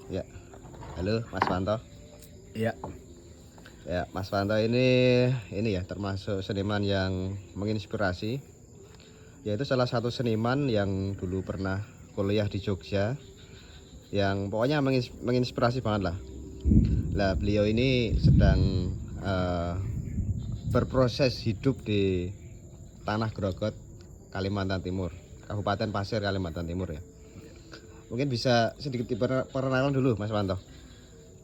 Ya, halo Mas Wanto. Iya, Ya, Mas Wanto ini ya termasuk seniman yang menginspirasi. Yaitu salah satu seniman yang dulu pernah kuliah di Jogja, yang pokoknya menginspirasi banget lah. Lah beliau ini sedang eh, berproses hidup di Tanah Grogot, Kalimantan Timur, Kabupaten Pasir, Kalimantan Timur ya. Mungkin bisa sedikit diperkenalkan dulu Mas Wanto.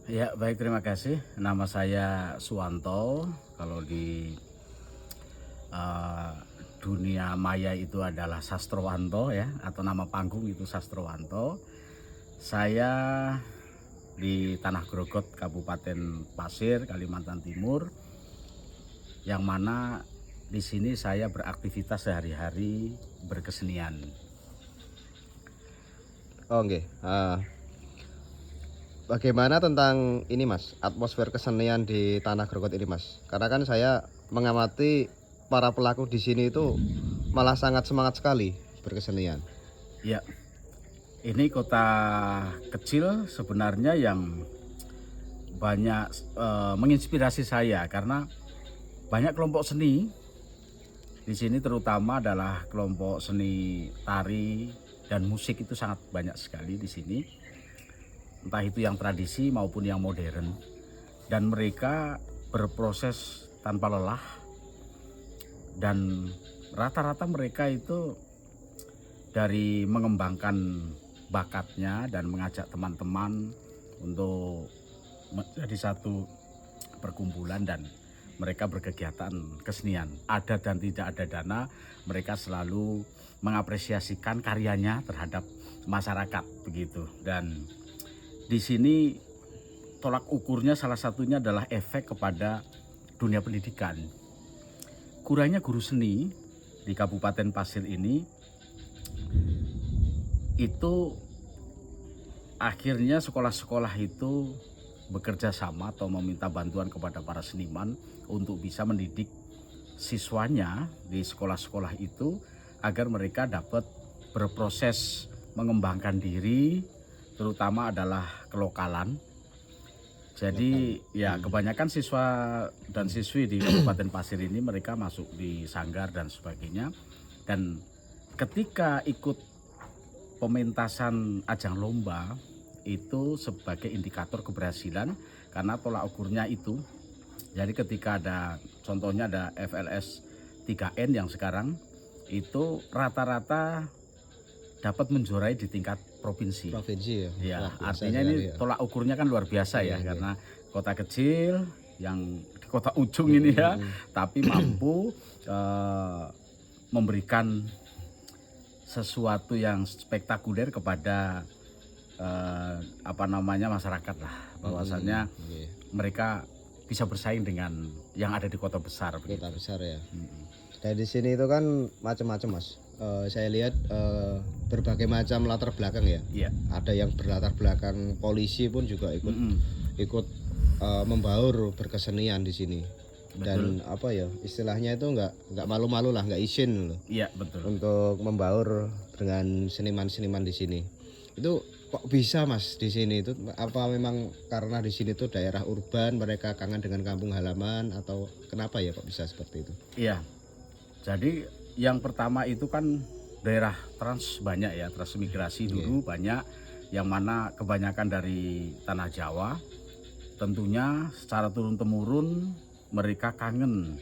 ya baik, terima kasih. Nama saya Suwanto. Kalau di eh, dunia maya itu adalah Sastrowanto ya, atau nama panggung itu Sastrowanto. Saya di Tanah Grogot, Kabupaten Pasir, Kalimantan Timur, yang mana di sini saya beraktivitas sehari-hari berkesenian. Oh, nggih. Bagaimana tentang ini Mas, atmosfer kesenian di Tanah Grogot ini Mas? Karena kan saya mengamati para pelaku di sini itu malah sangat semangat sekali berkesenian. Ya, ini kota kecil sebenarnya yang banyak menginspirasi saya karena banyak kelompok seni di sini, terutama adalah kelompok seni tari dan musik itu sangat banyak sekali di sini, entah itu yang tradisi maupun yang modern, dan mereka berproses tanpa lelah, dan rata-rata mereka itu dari mengembangkan bakatnya dan mengajak teman-teman untuk menjadi satu perkumpulan, dan mereka berkegiatan kesenian. Ada dan tidak ada dana, mereka selalu mengapresiasikan karyanya terhadap masyarakat begitu. Dan di sini tolak ukurnya salah satunya adalah efek kepada dunia pendidikan. Kurangnya guru seni di Kabupaten Pasir ini itu akhirnya sekolah-sekolah itu bekerja sama atau meminta bantuan kepada para seniman untuk bisa mendidik siswanya di sekolah-sekolah itu agar mereka dapat berproses mengembangkan diri, terutama adalah kelokalan. Jadi ya kebanyakan siswa dan siswi di Kabupaten Pasir ini mereka masuk di sanggar dan sebagainya, dan ketika ikut pementasan ajang lomba itu sebagai indikator keberhasilan karena tolak ukurnya itu. Jadi ketika ada contohnya ada FLS 3N yang sekarang itu rata-rata dapat menjuarai di tingkat provinsi. Provinsi ya. Ya, Wah, biasa artinya sekali ini ya. tolak ukurnya kan luar biasa ya, Iya. karena kota kecil yang di kota ujung ini ya, tapi mampu memberikan sesuatu yang spektakuler kepada masyarakat lah, bahwasannya Nggih. mereka bisa bersaing dengan yang ada di kota besar Kota begitu. besar ya. Dan di sini itu kan macam-macam Mas. Saya lihat berbagai macam latar belakang ya. Iya. Ada yang berlatar belakang polisi pun juga ikut membaur berkesenian di sini. Dan apa ya istilahnya itu nggak malu-malu lah, nggak izin loh Iya, betul. untuk membaur dengan seniman-seniman di sini. Itu kok bisa Mas di sini itu, apa memang karena di sini tuh daerah urban, mereka kangen dengan kampung halaman, atau kenapa ya kok bisa seperti itu? Iya. Jadi yang pertama itu kan daerah trans banyak ya, transmigrasi dulu banyak, yang mana kebanyakan dari tanah Jawa. Tentunya secara turun-temurun mereka kangen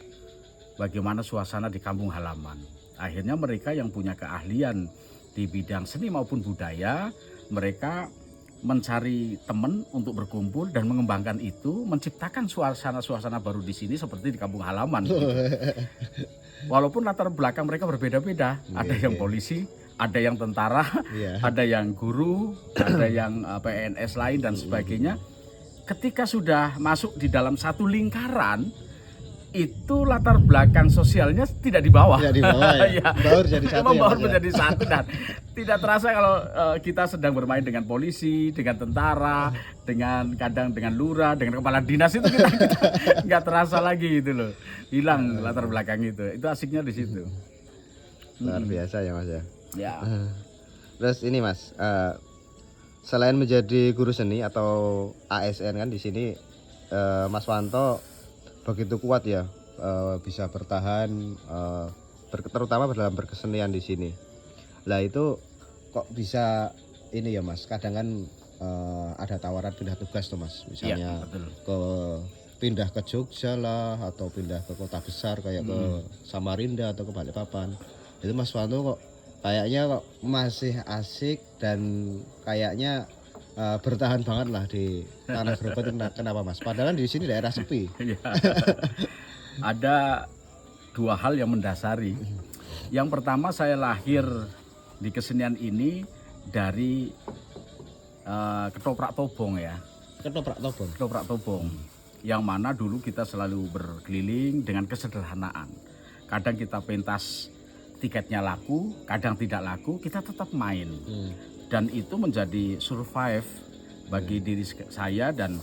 bagaimana suasana di kampung halaman. Akhirnya mereka yang punya keahlian di bidang seni maupun budaya, mereka mencari teman untuk berkumpul dan mengembangkan itu, menciptakan suasana-suasana baru di sini seperti di kampung halaman. Walaupun latar belakang mereka berbeda-beda, ada yang polisi, ada yang tentara, Iya. ada yang guru, ada yang PNS lain dan sebagainya. Ketika sudah masuk di dalam satu lingkaran, itu latar belakang sosialnya tidak di bawah. Tidak di bawah ya. Ya. Membaur jadi satu ya, Membaur Mas, ya? menjadi satu, dan tidak terasa kalau kita sedang bermain dengan polisi, dengan tentara, dengan kadang dengan lurah, dengan kepala dinas, itu kita nggak terasa lagi itu loh. Hilang latar belakang itu. Itu asiknya di situ. Luar biasa ya Mas ya. Ya. Terus ini Mas, selain menjadi guru seni atau ASN kan di sini Mas Wanto begitu kuat ya, bisa bertahan, terutama dalam berkesenian di sini. Lah itu kok bisa ini ya Mas, kadang kan ada tawaran pindah tugas tuh Mas, misalnya betul. ke pindah ke Jogja lah atau pindah ke kota besar kayak ke Samarinda atau ke Balikpapan. Itu Mas Wanto kok kayaknya kok masih asik dan kayaknya bertahan banget lah di tanah Grogol. Kenapa Mas? Padahal di sini daerah sepi. Ya. Ada dua hal yang mendasari. Yang pertama, saya lahir di kesenian ini dari ketoprak tobong ya. Ketoprak tobong. Ketoprak tobong. Yang mana dulu kita selalu berkeliling dengan kesederhanaan. Kadang kita pentas tiketnya laku, kadang tidak laku, kita tetap main. Dan itu menjadi survive bagi diri saya, dan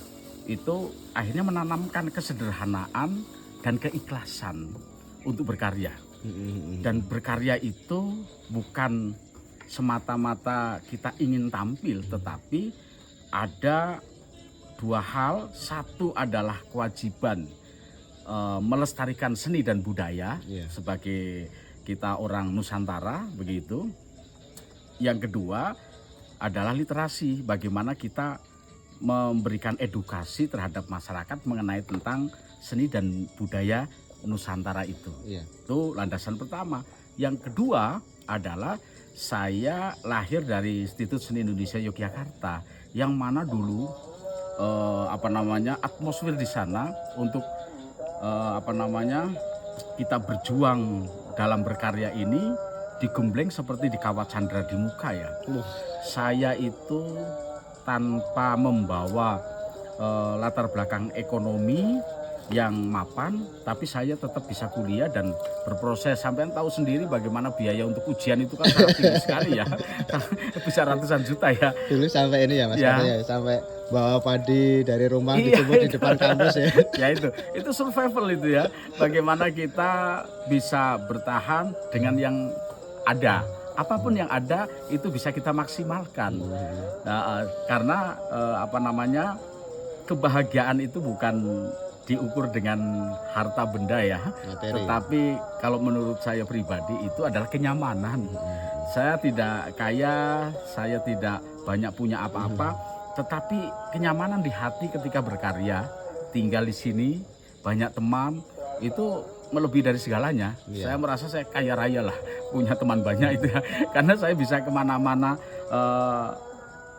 itu akhirnya menanamkan kesederhanaan dan keikhlasan untuk berkarya. Dan berkarya itu bukan semata-mata kita ingin tampil, tetapi ada dua hal. Satu adalah kewajiban melestarikan seni dan budaya sebagai kita orang Nusantara, begitu. Yang kedua adalah literasi, bagaimana kita memberikan edukasi terhadap masyarakat mengenai tentang seni dan budaya Nusantara itu. Itu landasan pertama. Yang kedua adalah saya lahir dari Institut Seni Indonesia Yogyakarta, yang mana dulu atmosfer di sana untuk kita berjuang dalam berkarya ini digembleng seperti di kawat Chandra di muka ya. Saya itu tanpa membawa latar belakang ekonomi yang mapan, tapi saya tetap bisa kuliah dan berproses. Sampai tahu sendiri bagaimana biaya untuk ujian itu kan sangat tinggi sekali ya. Bisa ratusan juta ya. Dulu sampai ini ya Mas, ya, sampai bawa padi dari rumah dijemur di depan kampus ya. Ya itu survival itu ya. Bagaimana kita bisa bertahan dengan yang ada. Apapun yang ada itu bisa kita maksimalkan. Karena kebahagiaan itu bukan diukur dengan harta benda ya, materi. Tetapi kalau menurut saya pribadi itu adalah kenyamanan. Saya tidak kaya, saya tidak banyak punya apa-apa, tetapi kenyamanan di hati ketika berkarya, tinggal di sini, banyak teman, itu melebihi dari segalanya. Saya merasa saya kaya raya lah, punya teman banyak itu ya, karena saya bisa kemana-mana.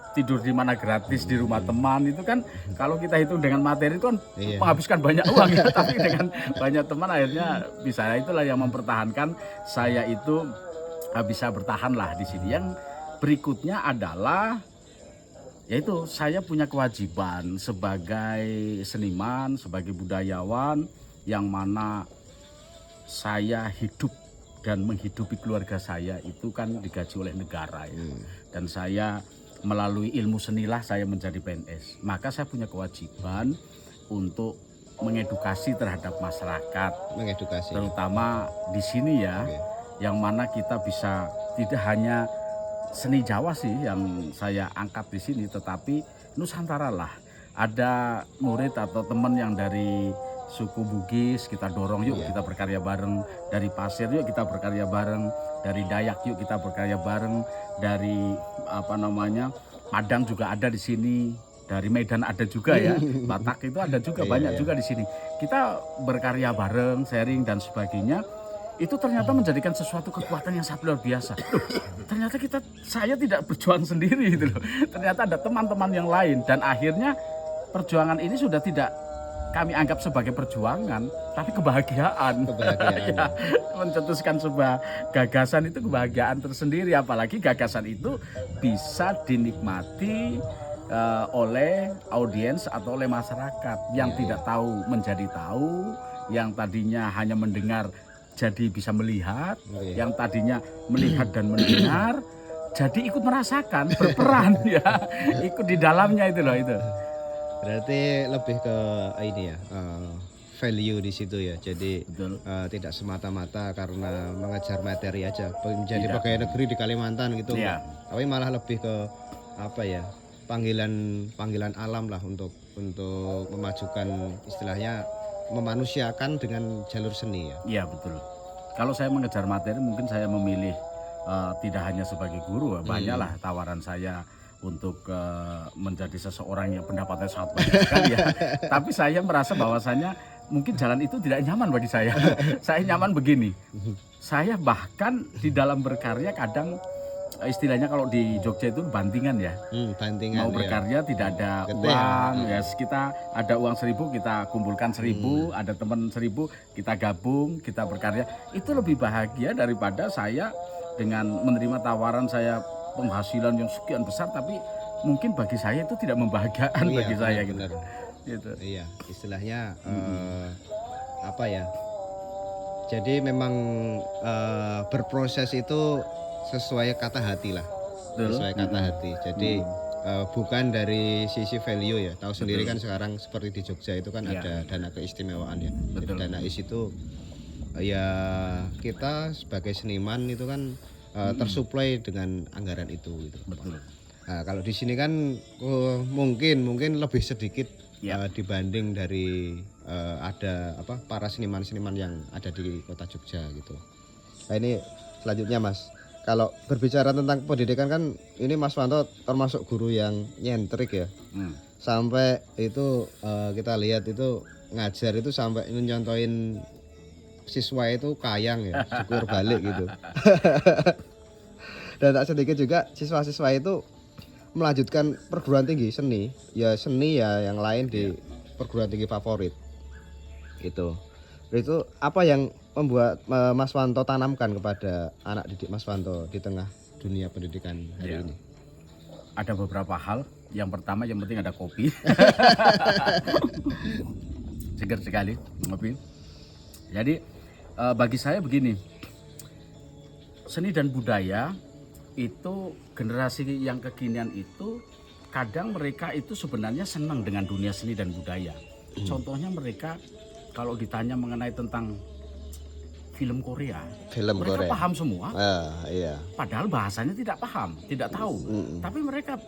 Tidur di mana gratis, di rumah teman, itu kan kalau kita hitung dengan materi itu kan menghabiskan banyak uang ya, tapi dengan banyak teman akhirnya bisa. Itulah yang mempertahankan saya itu bisa bertahan lah di sini. Yang berikutnya adalah yaitu saya punya kewajiban sebagai seniman, sebagai budayawan, yang mana saya hidup dan menghidupi keluarga saya itu kan digaji oleh negara ya. Dan saya melalui ilmu senilah saya menjadi PNS. Maka saya punya kewajiban untuk mengedukasi terhadap masyarakat, terutama di sini ya, yang mana kita bisa tidak hanya seni Jawa sih yang saya angkat di sini, tetapi Nusantara lah. Ada murid atau teman yang dari suku Bugis, kita dorong yuk kita berkarya bareng. Dari Pasir yuk kita berkarya bareng. Dari Dayak yuk kita berkarya bareng. Dari Padang juga ada di sini. Dari Medan ada juga ya. Batak itu ada juga, banyak juga di sini. Kita berkarya bareng, sharing dan sebagainya. Itu ternyata menjadikan sesuatu kekuatan yang sangat luar biasa. Ternyata saya tidak berjuang sendiri gitu loh. Ternyata ada teman-teman yang lain, dan akhirnya perjuangan ini sudah tidak kami anggap sebagai perjuangan, tapi kebahagiaan. Ya, mencetuskan sebuah gagasan itu kebahagiaan tersendiri, apalagi gagasan itu bisa dinikmati oleh audiens atau oleh masyarakat yang tidak tahu menjadi tahu, yang tadinya hanya mendengar jadi bisa melihat, yang tadinya melihat dan mendengar jadi ikut merasakan, berperan ya, ikut di dalamnya itu loh itu. Berarti lebih ke ini ya, value di situ ya. Jadi tidak semata-mata karena mengejar materi aja menjadi pegawai negeri di Kalimantan gitu. Tapi malah lebih ke apa ya, panggilan alam lah untuk memajukan, istilahnya memanusiakan dengan jalur seni ya. Iya betul. Kalau saya mengejar materi mungkin saya memilih tidak hanya sebagai guru, banyaklah tawaran saya untuk menjadi seseorang yang pendapatnya sangat banyak sekali ya. Tapi saya merasa bahwasannya mungkin jalan itu tidak nyaman bagi saya. Saya nyaman begini. Saya bahkan di dalam berkarya kadang istilahnya kalau di Jogja itu bantingan ya. Bantingan. Mau berkarya tidak ada Gede, uang ya. Kita ada uang 1.000 kita kumpulkan 1.000, ada teman 1.000 kita gabung, kita berkarya. Itu lebih bahagia daripada saya dengan menerima tawaran saya penghasilan yang sekian besar, tapi mungkin bagi saya itu tidak membahagiakan bagi saya gitu. Gitu. Iya, istilahnya apa ya? Jadi memang berproses itu sesuai kata hati lah. Sesuai kata hati. Jadi bukan dari sisi value ya. Tahu sendiri kan sekarang seperti di Jogja itu kan ada dana keistimewaan ya. Jadi dana is itu ya kita sebagai seniman itu kan tersuplai dengan anggaran itu gitu. Betul. Nah, kalau di sini kan mungkin lebih sedikit dibanding dari ada para seniman-seniman yang ada di kota Jogja gitu. Nah, ini selanjutnya Mas, kalau berbicara tentang pendidikan kan ini Mas Wanto termasuk guru yang nyentrik ya. Sampai itu kita lihat itu ngajar itu sampai nyontoin siswa itu kayang ya, syukur balik gitu. Dan tak sedikit juga siswa-siswa itu melanjutkan perguruan tinggi seni ya yang lain di perguruan tinggi favorit gitu. Itu apa yang membuat Mas Wanto tanamkan kepada anak didik Mas Wanto di tengah dunia pendidikan hari ini? Ada beberapa hal. Yang pertama yang penting ada kopi. Segar sekali kopi. Jadi bagi saya begini, seni dan budaya itu generasi yang kekinian itu kadang mereka itu sebenarnya senang dengan dunia seni dan budaya. Contohnya mereka kalau ditanya mengenai tentang film Korea, mereka paham semua. Iya. Padahal bahasanya tidak paham, tidak tahu. Tapi mereka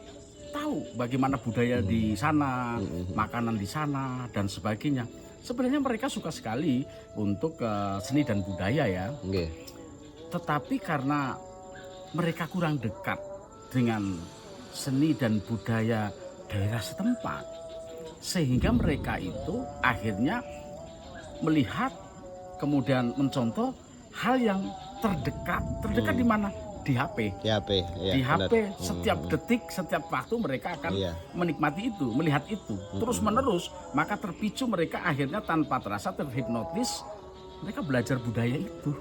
tahu bagaimana budaya di sana, makanan di sana dan sebagainya. Sebenarnya mereka suka sekali untuk seni dan budaya ya. Tetapi karena mereka kurang dekat dengan seni dan budaya daerah setempat, sehingga mereka itu akhirnya melihat kemudian mencontoh hal yang terdekat di mana? Di HP. Di HP setiap detik, setiap waktu mereka akan menikmati itu, melihat itu, terus menerus, maka terpicu mereka akhirnya tanpa terasa terhipnotis, mereka belajar budaya itu,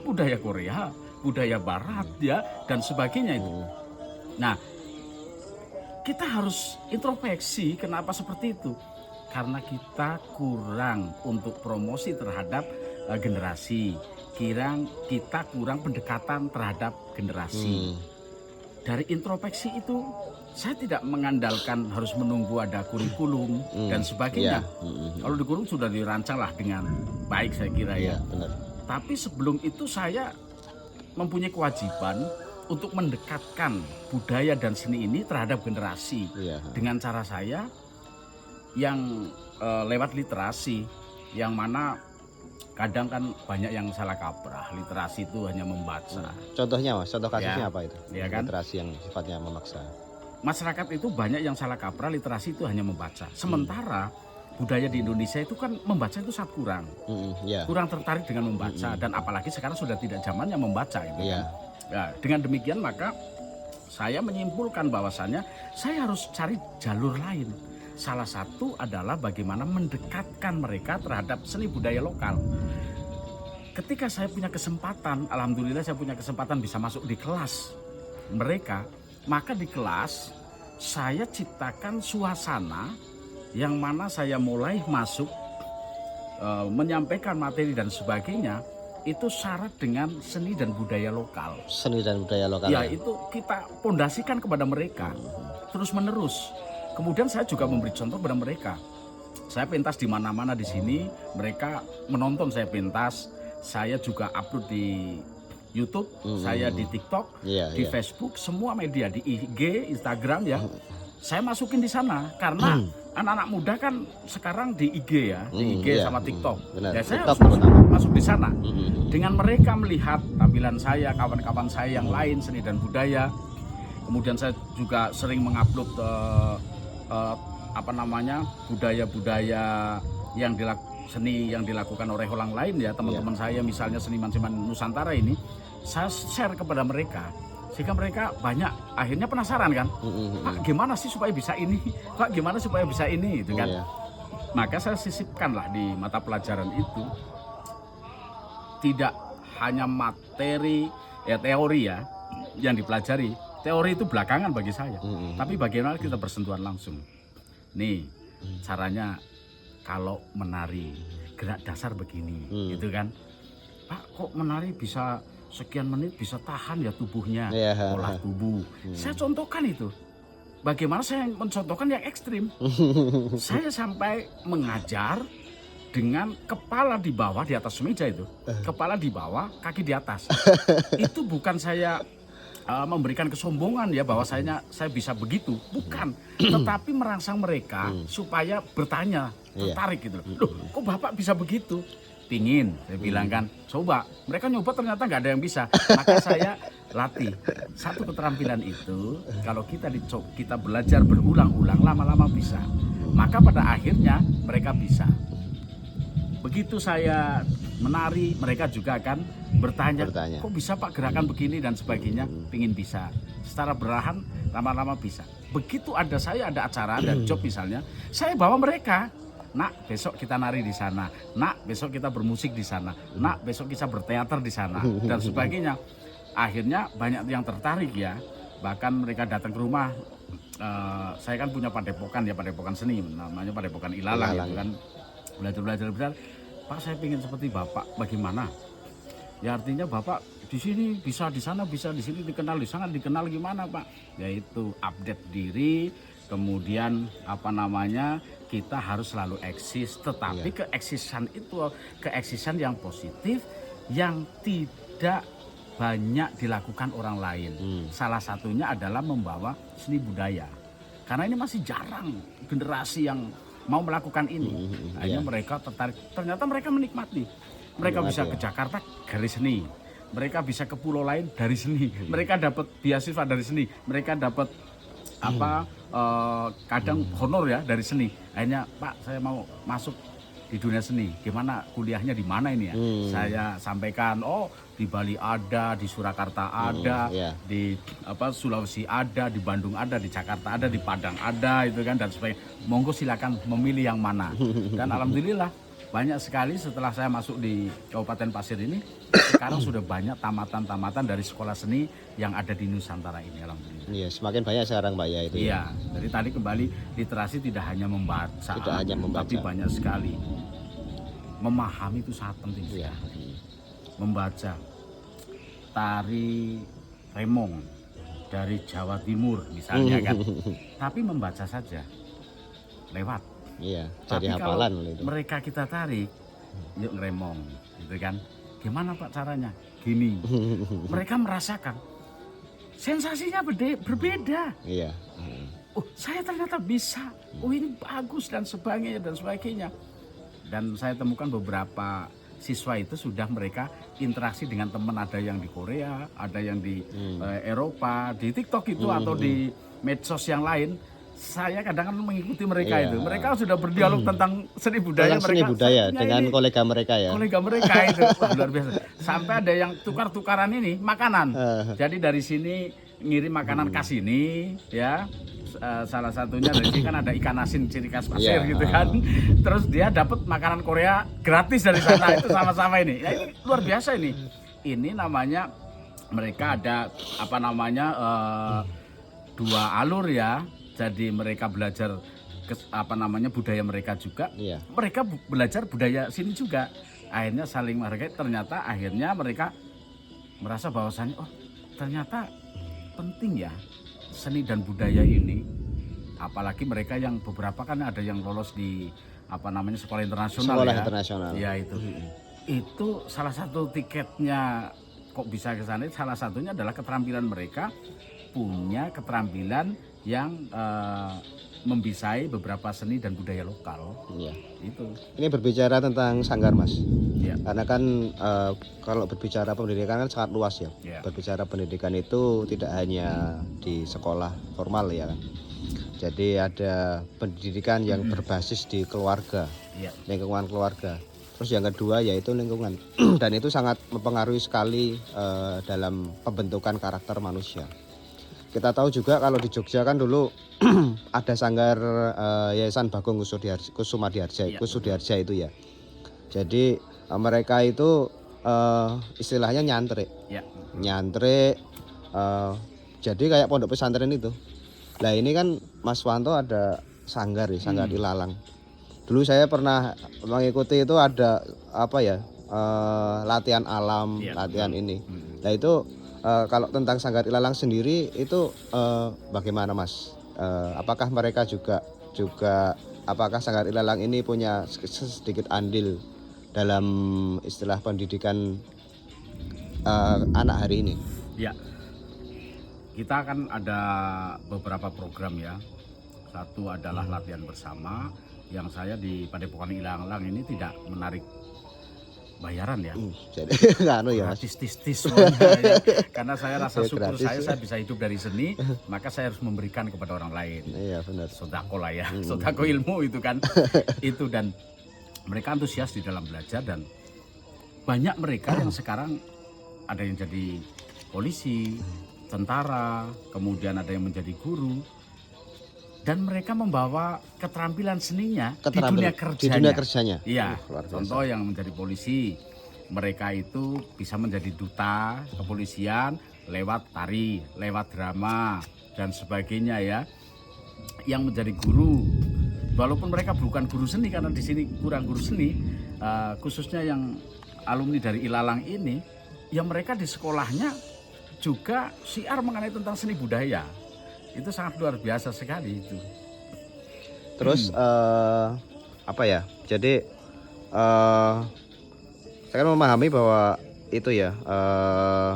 budaya Korea, budaya Barat ya dan sebagainya itu. Nah, kita harus introspeksi kenapa seperti itu, karena kita kurang untuk promosi terhadap generasi. Kita kurang pendekatan terhadap generasi. Dari introspeksi itu saya tidak mengandalkan harus menunggu ada kurikulum dan sebagainya. Kalau di kurikulum sudah dirancang lah dengan baik saya kira ya. Benar. Tapi sebelum itu saya mempunyai kewajiban untuk mendekatkan budaya dan seni ini terhadap generasi dengan cara saya yang lewat literasi, yang mana kadang kan banyak yang salah kaprah, literasi itu hanya membaca. Contohnya Mas, contoh kasusnya apa itu? Ya kan? Literasi yang sifatnya memaksa. Masyarakat itu banyak yang salah kaprah, literasi itu hanya membaca. Sementara budaya di Indonesia itu kan membaca itu sangat kurang. Kurang tertarik dengan membaca dan apalagi sekarang sudah tidak zamannya membaca itu. Nah, dengan demikian maka saya menyimpulkan bahwasannya saya harus cari jalur lain. Salah satu adalah bagaimana mendekatkan mereka terhadap seni budaya lokal. Ketika saya punya kesempatan, alhamdulillah saya punya kesempatan bisa masuk di kelas mereka, maka di kelas saya ciptakan suasana yang mana saya mulai masuk menyampaikan materi dan sebagainya itu syarat dengan seni dan budaya lokal. Seni dan budaya lokal. Ya, itu kita pondasikan kepada mereka terus menerus. Kemudian saya juga memberi contoh kepada mereka. Saya pentas di mana-mana di sini, mereka menonton saya pentas. Saya juga upload di YouTube, saya di TikTok, di Facebook, semua media, di IG, Instagram ya. saya masukin di sana karena anak-anak muda kan sekarang di IG ya, di IG sama TikTok. Benar. Ya saya TikTok harus terutama. masuk di sana. Dengan mereka melihat tampilan saya, kawan-kawan saya yang lain seni dan budaya. Kemudian saya juga sering mengupload budaya-budaya yang seni yang dilakukan oleh orang lain ya, teman-teman saya misalnya seniman-seniman Nusantara ini, saya share kepada mereka. Sehingga mereka banyak akhirnya penasaran kan, Pak gimana sih supaya bisa ini, Pak gimana supaya bisa ini, gitu kan. Maka saya sisipkanlah di mata pelajaran itu tidak hanya materi ya teori ya yang dipelajari, teori itu belakangan bagi saya, tapi bagaimana kita bersentuhan langsung. Nih caranya kalau menari gerak dasar begini, gitu kan, Pak kok menari bisa sekian menit bisa tahan ya tubuhnya, olah tubuh. Saya contohkan itu. Bagaimana saya mencontohkan yang ekstrim. Saya sampai mengajar dengan kepala di bawah di atas meja itu. Kepala di bawah, kaki di atas. Itu bukan saya memberikan kesombongan ya bahwa saya bisa begitu. Bukan. Tetapi merangsang mereka supaya bertanya, tertarik gitu. Loh, kok Bapak bisa begitu? Pingin, saya bilang kan, coba. Mereka nyoba ternyata nggak ada yang bisa. Maka saya latih. Satu keterampilan itu, kalau kita belajar berulang-ulang, lama-lama bisa. Maka pada akhirnya mereka bisa. Begitu saya menari, mereka juga akan bertanya, kok bisa Pak gerakan begini dan sebagainya, pingin bisa. Secara berlahan, lama-lama bisa. Begitu ada acara, ada job misalnya, saya bawa mereka. Nak, besok kita nari di sana. Nak, besok kita bermusik di sana. Nak, besok kita berteater di sana dan sebagainya. Akhirnya banyak yang tertarik ya. Bahkan mereka datang ke rumah. Saya kan punya padepokan seni, namanya Padepokan Ilalang gitu kan. Belajar. Pak, saya ingin seperti Bapak. Bagaimana? Ya artinya Bapak di sini bisa, di sana bisa, di sini dikenal, di sana dikenal gimana Pak? Yaitu update diri. Kemudian kita harus selalu eksis, tetapi keeksisan itu keeksisan yang positif yang tidak banyak dilakukan orang lain. Salah satunya adalah membawa seni budaya, karena ini masih jarang generasi yang mau melakukan ini. Akhirnya mereka tertarik, ternyata mereka menikmati. Mereka bisa ke Jakarta dari seni, mereka bisa ke pulau lain dari seni, mereka dapat beasiswa dari seni, mereka dapat kadang honor ya dari seni. Akhirnya Pak, saya mau masuk di dunia seni, gimana kuliahnya di mana ini ya? Saya sampaikan, di Bali ada, di Surakarta ada, di Sulawesi ada, di Bandung ada, di Jakarta ada, di Padang ada, itu kan, dan supaya monggo silakan memilih yang mana. Dan alhamdulillah banyak sekali setelah saya masuk di Kabupaten Pasir ini, sekarang sudah banyak tamatan-tamatan dari sekolah seni yang ada di Nusantara ini, alhamdulillah. Iya, semakin banyak sekarang Pak ya itu. Iya, jadi tadi kembali literasi tidak hanya membaca, tapi banyak sekali. Memahami itu sangat penting sekali. Membaca tari remong dari Jawa Timur misalnya kan, tapi membaca saja lewat. Iya, tapi jadi kalau hafalan itu. Mereka kita tarik, yuk ngeremong, gitu kan? Gimana Pak caranya? Gini, mereka merasakan sensasinya berbeda. Iya. Saya ternyata bisa. Ini bagus dan sebagainya. Dan saya temukan beberapa siswa itu sudah mereka interaksi dengan teman, ada yang di Korea, ada yang di Eropa, di TikTok itu atau di medsos yang lain. Saya kadang mengikuti mereka itu. Mereka sudah berdialog tentang seni budaya. Seni budaya dengan kolega mereka ya. Kolega mereka itu luar biasa. Sampai ada yang tukar-tukaran ini makanan. Jadi dari sini ngirim makanan ke sini ya. Salah satunya dari sini kan ada ikan asin ciri khas Pasir gitu kan. Terus dia dapat makanan Korea gratis dari sana. Itu sama-sama ini. Ya, ini luar biasa ini. Ini namanya mereka ada dua alur ya. Jadi mereka belajar budaya mereka juga. Mereka belajar budaya sini juga. Akhirnya saling menghargai. Ternyata akhirnya mereka merasa bahwasannya ternyata penting ya seni dan budaya ini. Apalagi mereka yang beberapa kan ada yang lolos di sekolah internasional. Internasional. Ya itu. Itu salah satu tiketnya kok bisa ke sana. Salah satunya adalah keterampilan mereka punya keterampilan yang membisai beberapa seni dan budaya lokal. Iya. Itu. Ini berbicara tentang sanggar, Mas. Ya. Karena kan kalau berbicara pendidikan kan sangat luas ya. Ya. Berbicara pendidikan itu tidak hanya di sekolah formal ya kan. Jadi ada pendidikan yang berbasis di keluarga, Ya. lingkungan keluarga. Terus yang kedua yaitu lingkungan. Dan itu sangat mempengaruhi sekali dalam pembentukan karakter manusia. Kita tahu juga kalau di Jogja kan dulu ada sanggar Yayasan Bagong Kusudiarja itu ya. Jadi mereka itu istilahnya nyantrik. Ya. Nyantrik jadi kayak pondok pesantren itu. Lah ini kan Mas Wanto ada sanggar ya, sanggar Ilalang. Dulu saya pernah mengikuti itu ada apa ya? Latihan alam, Ya, latihan ini. Nah itu kalau tentang sanggar Ilalang sendiri itu bagaimana Mas? Apakah mereka juga apakah sanggar Ilalang ini punya sedikit andil dalam istilah pendidikan anak hari ini? Ya. Kita kan ada beberapa program ya. Satu adalah latihan bersama yang saya di Padepokan Ilalang ini tidak menarik bayaran ya. Jadi anu ya Mas. Gratis semuanya ya. Karena saya rasa Ya, syukur gratis. saya bisa hidup dari seni, maka saya harus memberikan kepada orang lain. Iya benar. Sodako lah ya, sodako ilmu itu kan. Itu dan mereka antusias di dalam belajar dan banyak mereka yang sekarang ada yang jadi polisi, tentara, kemudian ada yang menjadi guru. Dan mereka membawa keterampilan seninya di dunia kerjanya. Di dunia kerjanya. Iya, Luar biasa. contoh yang menjadi polisi, mereka itu bisa menjadi duta kepolisian lewat tari, lewat drama dan sebagainya ya. Yang menjadi guru, walaupun mereka bukan guru seni karena di sini kurang guru seni, khususnya yang alumni dari Ilalang ini, yang mereka di sekolahnya juga syiar mengenai tentang seni budaya. Itu sangat luar biasa sekali itu. Terus apa ya? Jadi saya kan memahami bahwa itu ya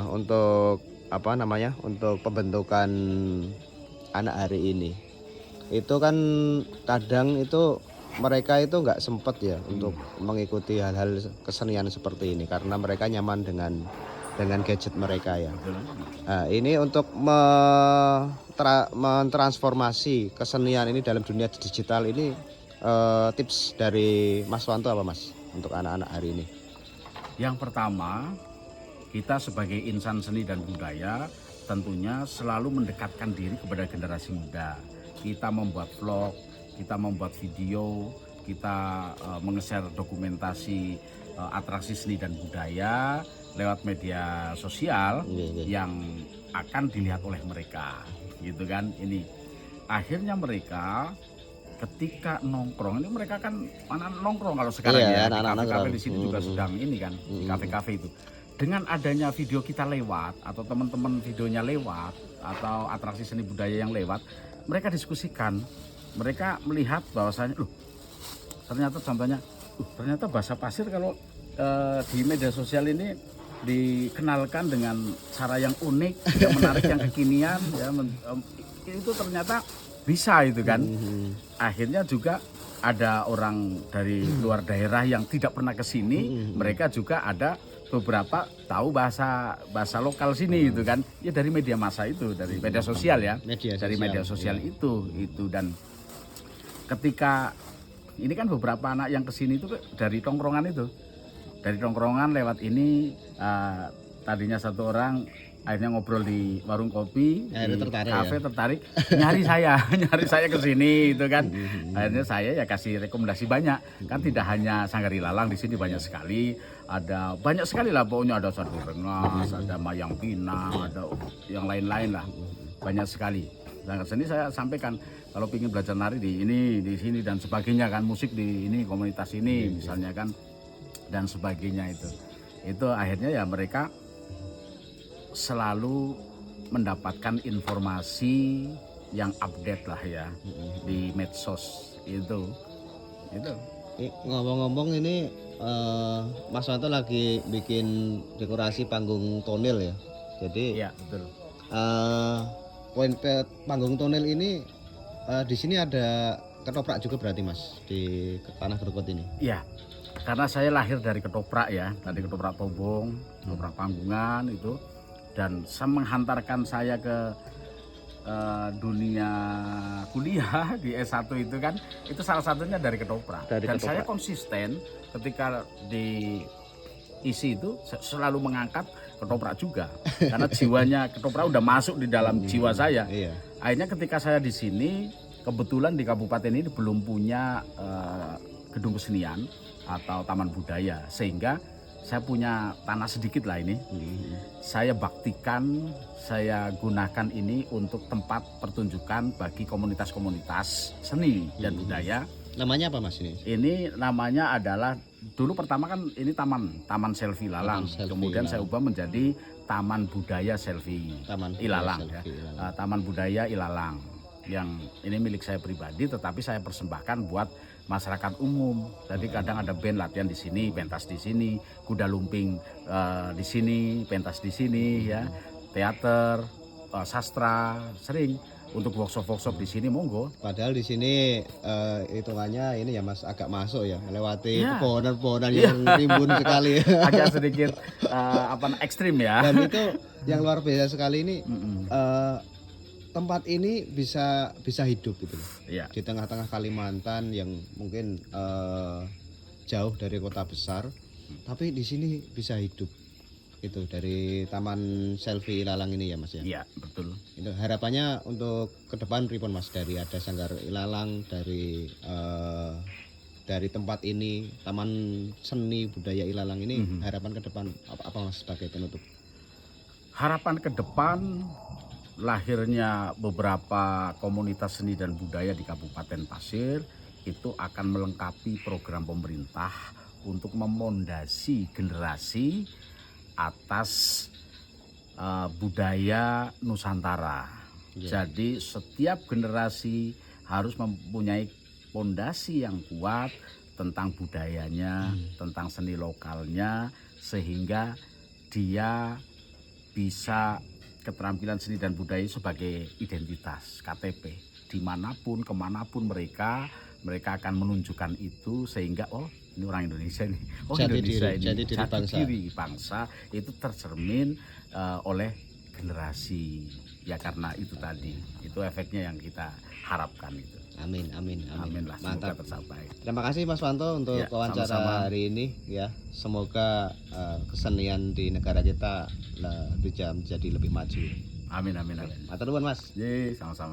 untuk apa namanya? Untuk pembentukan anak hari ini. Itu kan kadang itu mereka itu nggak sempat ya untuk mengikuti hal-hal kesenian seperti ini karena mereka nyaman dengan gadget mereka ya. Nah, ini untuk mentransformasi kesenian ini dalam dunia digital ini tips dari Mas Wanto apa Mas untuk anak-anak hari ini? Yang pertama, kita sebagai insan seni dan budaya tentunya selalu mendekatkan diri kepada generasi muda. Kita membuat vlog, kita membuat video, kita menge-share dokumentasi atraksi seni dan budaya lewat media sosial yang akan dilihat oleh mereka, gitu kan. Ini akhirnya mereka ketika nongkrong, ini mereka kan anak nongkrong kalau sekarang Iya, ya, anak-anak di kafe-kafe nongkrong. di sini juga sedang ini kan, di kafe-kafe itu. Dengan adanya video kita lewat atau teman-teman videonya lewat atau atraksi seni budaya yang lewat, mereka diskusikan, mereka melihat bahwasanya, ternyata contohnya, ternyata bahasa pasir kalau di media sosial ini dikenalkan dengan cara yang unik, yang menarik, yang kekinian, ya, itu ternyata bisa itu kan. Akhirnya juga ada orang dari luar daerah yang tidak pernah ke sini, mereka juga ada beberapa tahu bahasa lokal sini itu kan, ya dari media massa itu, dari media sosial ya, dari media sosial itu dan ketika ini kan beberapa anak yang kesini itu dari tongkrongan itu. Dari tongkrongan lewat ini tadinya satu orang akhirnya ngobrol di warung kopi, di kafe tertarik nyari saya ke sini itu kan. Akhirnya saya ya kasih rekomendasi banyak. Kan tidak hanya sanggar Ilalang, di sini banyak sekali, ada banyak sekali lah pokoknya, ada Sadu Rengas, ada Mayang Pinang, ada yang lain-lain lah. Banyak sekali. Sanggar seni saya sampaikan kalau ingin belajar nari di ini, di sini dan sebagainya kan, musik di ini, komunitas ini misalnya kan, dan sebagainya itu akhirnya ya mereka selalu mendapatkan informasi yang update lah ya di medsos itu. Ngomong-ngomong ini Mas Wanto lagi bikin dekorasi panggung tonil ya. Jadi ya betul. panggung tonel ini di sini ada ketoprak juga berarti Mas di tanah Grogol ini. Iya, karena saya lahir dari ketoprak ya, dari ketoprak Tobong, ketoprak Panggungan itu, dan menghantarkan saya ke dunia kuliah di S1 itu kan, itu salah satunya dari ketoprak. Dan saya konsisten ketika di isi itu selalu mengangkat ketoprak juga, karena jiwanya ketoprak udah masuk di dalam jiwa saya. Iya. Akhirnya ketika saya di sini, kebetulan di kabupaten ini belum punya gedung kesenian atau taman budaya, sehingga saya punya tanah sedikit lah ini. Saya baktikan, saya gunakan ini untuk tempat pertunjukan bagi komunitas-komunitas seni dan budaya. Namanya apa Mas ini? Ini namanya adalah, dulu pertama kan ini Taman Selfie Ilalang. Kemudian saya ubah menjadi Taman Budaya Selfie Ilalang. Taman Budaya Ilalang. Yang ini milik saya pribadi, tetapi saya persembahkan buat masyarakat umum. Jadi kadang ada band latihan di sini, pentas di sini, kuda lumping di sini, pentas di sini, ya, teater, sastra, sering untuk workshop di sini, monggo. Padahal di sini hitungannya ini ya Mas agak masuk ya, melewati pepohonan-pepohonan yang rimbun sekali. Agak sedikit ekstrim ya. Dan itu yang luar biasa sekali ini. Tempat ini bisa hidup gitu loh. Iya. Di tengah-tengah Kalimantan yang mungkin jauh dari kota besar, tapi di sini bisa hidup. Itu dari Taman Selfie Ilalang ini ya Mas ya. Iya, betul. Itu harapannya untuk ke depan pripun Mas, dari ada Sanggar Ilalang, dari tempat ini Taman Seni Budaya Ilalang ini, harapan ke depan apa Mas sebagai penutup? Harapan ke depan, lahirnya beberapa komunitas seni dan budaya di Kabupaten Pasir itu akan melengkapi program pemerintah untuk memondasi generasi atas budaya Nusantara. Jadi setiap generasi harus mempunyai pondasi yang kuat tentang budayanya, tentang seni lokalnya, sehingga dia bisa keterampilan seni dan budaya sebagai identitas KTP. Dimanapun, kemanapun mereka akan menunjukkan itu, sehingga ini orang Indonesia nih, Indonesia ini jati diri bangsa itu tercermin oleh generasi. Ya karena itu tadi, itu efeknya yang kita harapkan itu. Amin Lah, mantap, tercapai. Terima kasih Mas Wanto untuk wawancara sama-sama hari ini ya. Semoga kesenian di negara kita bisa menjadi lebih maju. Amin. Matur nuwun Mas. Sama-sama.